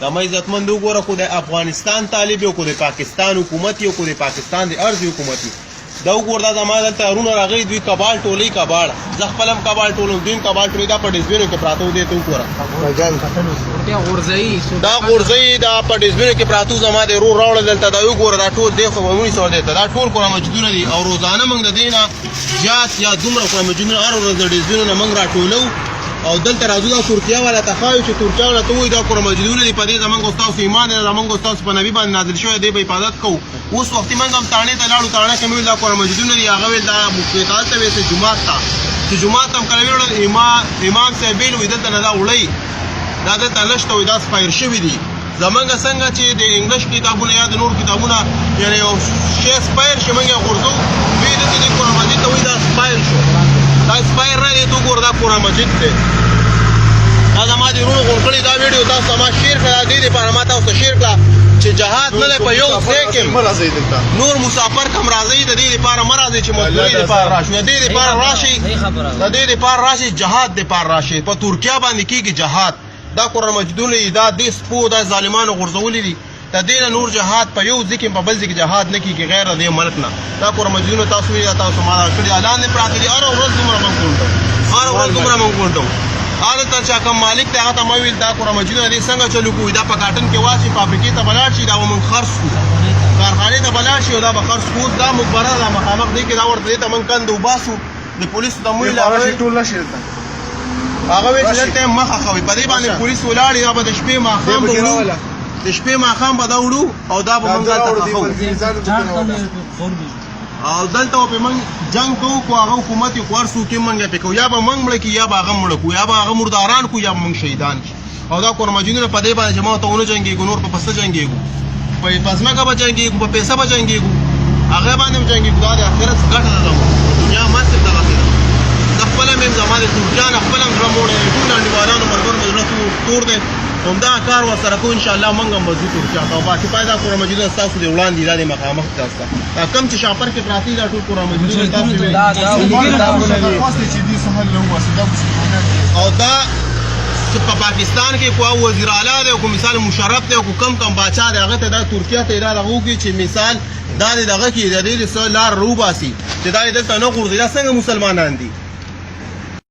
دا مې عزتمند وګوره خو د افغانستان طالب یو کو د پاکستان حکومت یو کو د پاکستان د ارض حکومت دا وګوره دا زما دلته ارونه راغلي دوی کبال ټولې کبال زه خپلم کبال ټولم دوی کبال ټولې دا په ډسبینو کې پراته دي ته وګوره دا غورځي دا په ډسبینو کې پراته زما د رو راوړل دلته دا وګوره دا ټول دی خو ومني سو دی دا ټول کور موجودونه دي او روزانه موږ د دینه زیات یا دومره کور موجودونه هر ورځ د ډسبینو نه موږ راټولو او دلته راځو دا ترکیه والا تخایو چې ترکیه والا ته وایي دا کور موجودونه دي په دې زمونږ استاد ایمان دی زمونږ استاد په نبی باندې نازل شوی دی به حفاظت کوو اوس وخت موږ هم تاڼې ته لاړو تاڼه کې موږ دا کور موجودونه دي هغه ویل دا مفتات ته ویسه جمعات ته چې جمعات هم کله ویل امام صاحب ویل وي دلته نه دا وړي دا دلته نشته وي دا سپایر شوي دي زمونږ څنګه چې د انګلیش کتابونه یا د نور کتابونه یعنی یو شی سپایر شي موږ یې غورځو دوی دلته دې قرآن مجید ته وایي دا سپایر شو دا سپایر نه دی ته وګوره دا قرآن مجید دی دا زما د ورونو غونډ کړي دا ویډیو تاسو ما شیر کړه دې دپاره ما تاسو ته شیر کړه چې جهاد نه دی په یو ځای کې نور مسافر کم راځئ د دې دپاره مه راځئ چې مزدورۍ دپاره راشئ د دې دپاره راشئ د دې دپاره راشئ جهاد دپاره راشئ په ترکیه باندې کېږي جهاد دا قرآن مجیدونه دي دا دې سپو دا ظالمانو غورځولي دي د دې نه نور جهاد په یو ځای کې په بل ځای کې جهاد نه کېږي غیر د دې ملک نه دا قرآن مجیدونه تاسو ویلي تاسو ما کړي اعلان یې پراته دي هره ورځ دومره موږ ګونډو هره ورځ دومره موږ ګونډو هلته چې کوم مالک دی هغه ته ما ویل دا قرآن مجیدونه دې څنګه چلو کوو دا په کاټن کې واچي فابریکې ته به لاړ شي دا به موږ خرڅ کړو کارخانې ته به لاړ شي او دا به خرڅ کړو دا مقبره ده مخامخ دی کې دا ورته دې ته موږ کند وباسو د پولیسو ته مویل هغه وایي چې دلته یې مخه خوي په دې باندې پولیس ولاړ دا به د شپې ماښام به وړو د شپې ماښام به دا وړو او دا به موږ دلته خښو او دلته به موږ جنګ کوو خو هغه حکومت یې خو هر څوک یې موږ پې کوو یا به موږ مړه کړي یا به هغه مړه کړو یا به هغه مرداران کړو یا به موږ شهیدان کړي او دا قرآن مجیدونه په دې باندې چې ما ته ونه جنګېږو نور په پسته جنګېږو په ځمکه به جنګېږو په پیسه به جنګېږو هغه باندې به جنګېږو دا د آخرت ګټه ده زموږ دنیا ماسک دغسې ده زه خپله مې زما د ترکیان خپله هم زړه موړی دی ټول انډیوالانو ملګرو مې زړه تور دی همدا کار ورسره کوو انشاءالله موږ هم به ځو ترکیه ته او باقي پای دا قرآن مجیدونه ستاسو د وړاندې دا د مخامخ تاسو ته دا کم چې شاپر کې پراته دي دا ټول قرآن مجیدونه تاسو او دا چې په پاکستان کې کوم وزیر اعلی دی او کوم مثال مشرف دی او کم باچا دی هغه ته دا ترکیه ته دا دغه وکړي چې مثال دا دغه کې د دې لار روباسي چې دا دلته نه غورځي دا څنګه مسلمانان دي